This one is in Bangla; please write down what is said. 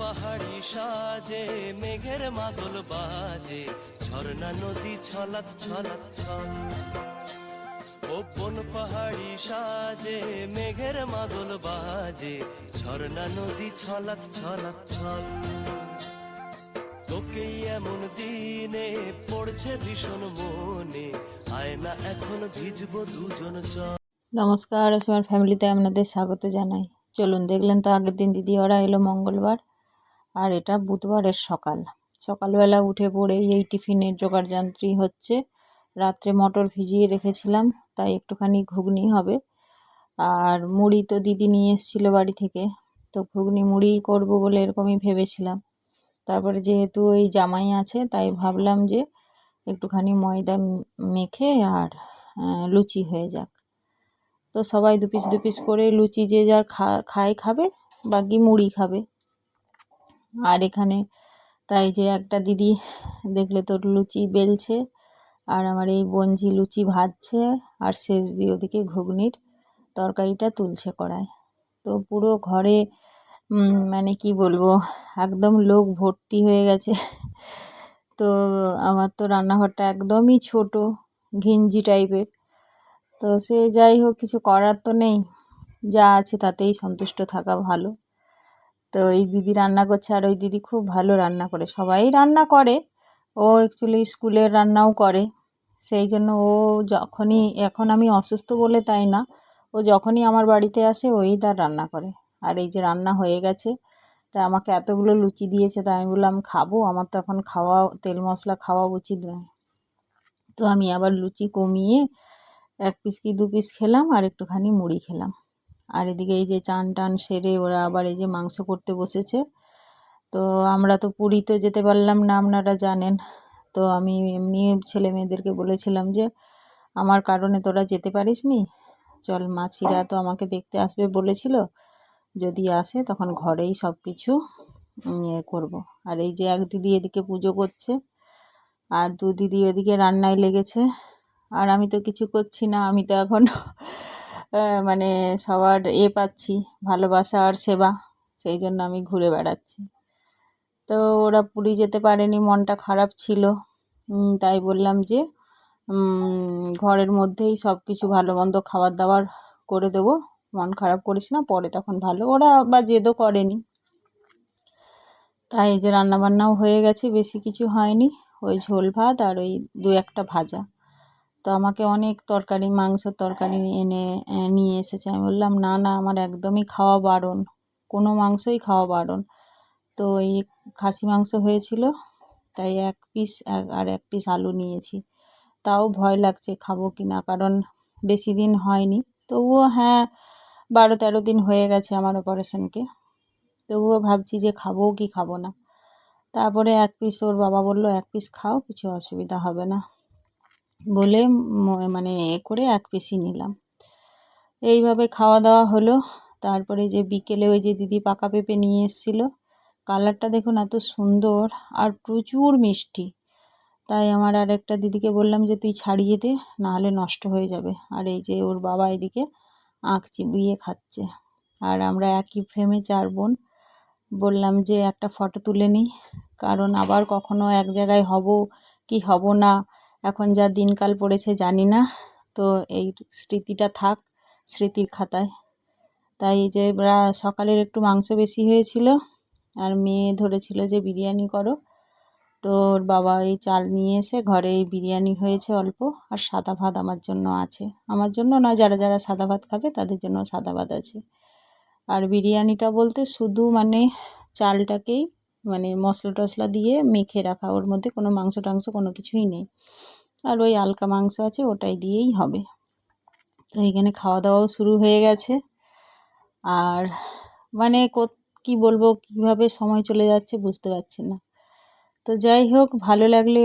পাহাড়ি সাজে মেঘের মাদল বাজে, ঝর্ণা নদী ছলাৎ ছলাৎ ছল। কোন পাহাড়ি সাজে মেঘের মাদল বাজে, ঝর্ণা নদী ছলাৎ ছলাৎ ছল। তোকেই এমন দিনে পড়ছে ভীষণ মনে, আয় না এখন ভিজবো দুজন চল। নমস্কার, আমার ফ্যামিলিতে আপনাদের স্বাগত জানাই। চলুন, দেখলেন তো আগের দিন দিদি ওরা এলো মঙ্গলবার, আর এটা বুধবারের সকালবেলা উঠে পড়েই এই টিফিনের জোগাড়যন্ত্রী হচ্ছে। রাত্রে মটর ভিজিয়ে রেখেছিলাম, তাই একটুখানি ঘুগনি হবে। আর মুড়ি তো দিদি নিয়ে এসেছিলো বাড়ি থেকে, তো ঘুগনি মুড়ি করব বলে এরকমই ভেবেছিলাম। তারপরে যেহেতু এই জামাই আছে, তাই ভাবলাম যে একটুখানি ময়দা মেখে আর লুচি হয়ে যাক। তো সবাই দু পিস করে লুচি যে যার খাবে, বাকি মুড়ি খাবে। আর এখানে তাই যে একটা দিদি দেখলে তোর লুচি বেলছে, আর আমার এই বঞ্জি লুচি ভাজছে, আর শেষ দিয়ে ওদিকে ঘুগনির তরকারিটা তুলছে কড়ায়। তো পুরো ঘরে মানে কি বলবো, একদম লোক ভর্তি হয়ে গেছে। তো আমার তো রান্নাঘরটা একদমই ছোট, ঘিঞ্জি টাইপের। তো সে যাই হোক, কিছু করার তো নেই, যা আছে তাতেই সন্তুষ্ট থাকা ভালো। তো এই দিদি রান্না করছে, আর ওই দিদি খুব ভালো রান্না করে, সবাই রান্না করে, ও অ্যাকচুয়ালি স্কুলের রান্নাও করে। সেই জন্য ও যখনই, এখন আমি অসুস্থ বলে তাই না, ও যখনই আমার বাড়িতে আসে ওই তার রান্না করে। আর এই যে রান্না হয়ে গেছে, তা আমাকে এতগুলো লুচি দিয়েছে, তাই আমি বললাম খাবো, আমার তো এখন খাওয়া তেল মশলা খাওয়া উচিত নয়। তো আমি আবার লুচি কমিয়ে 1 পিস কি 2 পিস খেলাম, আর একটুখানি মুড়ি খেলাম। আর এদিকে এই যে চান টান সেরে ওরা আবার এই যে মাংস করতে বসেছে। তো আমরা তো পুরীতে যেতে পারলাম না, আপনারা জানেন। তো আমি এমনি ছেলে মেয়েদেরকে বলেছিলাম যে আমার কারণে তোরা যেতে পারিস নি, চল, মাছিরা তো আমাকে দেখতে আসবে বলেছিল, যদি আসে তখন ঘরেই সব কিছু করব। আর এই যে এক দিদি এদিকে পুজো করছে, আর 2 দিদি এদিকে রান্নায় লেগেছে। আর আমি তো কিছু করছি না, আমি তো এখন মানে সবার পাচ্ছি, ভালোবাসা আর সেবা, সেই জন্য আমি ঘুরে বেড়াচ্ছি। তো ওরা পুরী যেতে পারেনি, মনটা খারাপ ছিল, তাই বললাম যে ঘরের মধ্যেই সব কিছু ভালো মন্দ খাবার দাবার করে দেবো, মন খারাপ করিস না, পরে তখন ভালো, ওরা আবার জেদও করেনি। তাই এই যে রান্নাবান্নাও হয়ে গেছে, বেশি কিছু হয়নি, ওই ঝোল ভাত আর ওই 2-1টা ভাজা। তো আমাকে অনেক তরকারি, মাংসর তরকারি এনে নিয়ে এসেছে। আমি বললাম না না, আমার একদমই খাওয়া বারণ, কোনো মাংসই খাওয়া বারণ। তো এই খাসি মাংস হয়েছিল, তাই 1 পিস আর 1 পিস আলু নিয়েছি। তাও ভয় লাগছে খাবো কি না, কারণ বেশি দিন হয়নি, তবুও হ্যাঁ 12-13 দিন হয়ে গেছে আমার অপারেশনকে, তবুও ভাবছি যে খাবো কি খাবো না। তারপরে 1 পিস ওর বাবা বলল 1 পিস খাও, কিছু অসুবিধা হবে না বলে মানে করে 1 পিসই নিলাম। এইভাবে খাওয়া দাওয়া হলো। তারপরে যে বিকেলে ওই যে দিদি পাকা পেঁপে নিয়ে এসেছিলো, কালারটা দেখুন এত সুন্দর আর প্রচুর মিষ্টি। তাই আমার আর একটা দিদিকে বললাম যে তুই ছাড়িয়ে দে, নাহলে নষ্ট হয়ে যাবে। আর এই যে ওর বাবা এদিকে আঁখ চিবিয়ে খাচ্ছে। আর আমরা একই ফ্রেমে 4 বোন, বললাম যে একটা ফটো তুলে নিই, কারণ আবার কখনো এক জায়গায় হব কি হব না, এখন যা দিনকাল পড়েছে জানি না, তো এই স্মৃতিটা থাক স্মৃতির খাতায়। তাই যে সকালের একটু মাংস বেশি হয়েছিল, আর মেয়ে ধরেছিল যে বিরিয়ানি করো, তো ওর বাবা এই চাল নিয়ে এসে ঘরে এই বিরিয়ানি হয়েছে অল্প, আর সাদা ভাত আমার জন্য আছে, আমার জন্য না, যারা যারা সাদা ভাত খাবে তাদের জন্য সাদা ভাত আছে। আর বিরিয়ানিটা বলতে শুধু মানে চালটাকেই মানে মশলা টশলা দিয়ে মেখে রাখা, ওর মধ্যে কোনো মাংস টাংস কোনো কিছুই নেই, আর ওই হালকা মাংস আছে, ওটাই দিয়েই হবে। তো এখানে খাওয়া দাওয়াও শুরু হয়ে গেছে। আর মানে কি বলবো, কীভাবে সময় চলে যাচ্ছে বুঝতে পারছি না। তো যাই হোক, ভালো লাগলে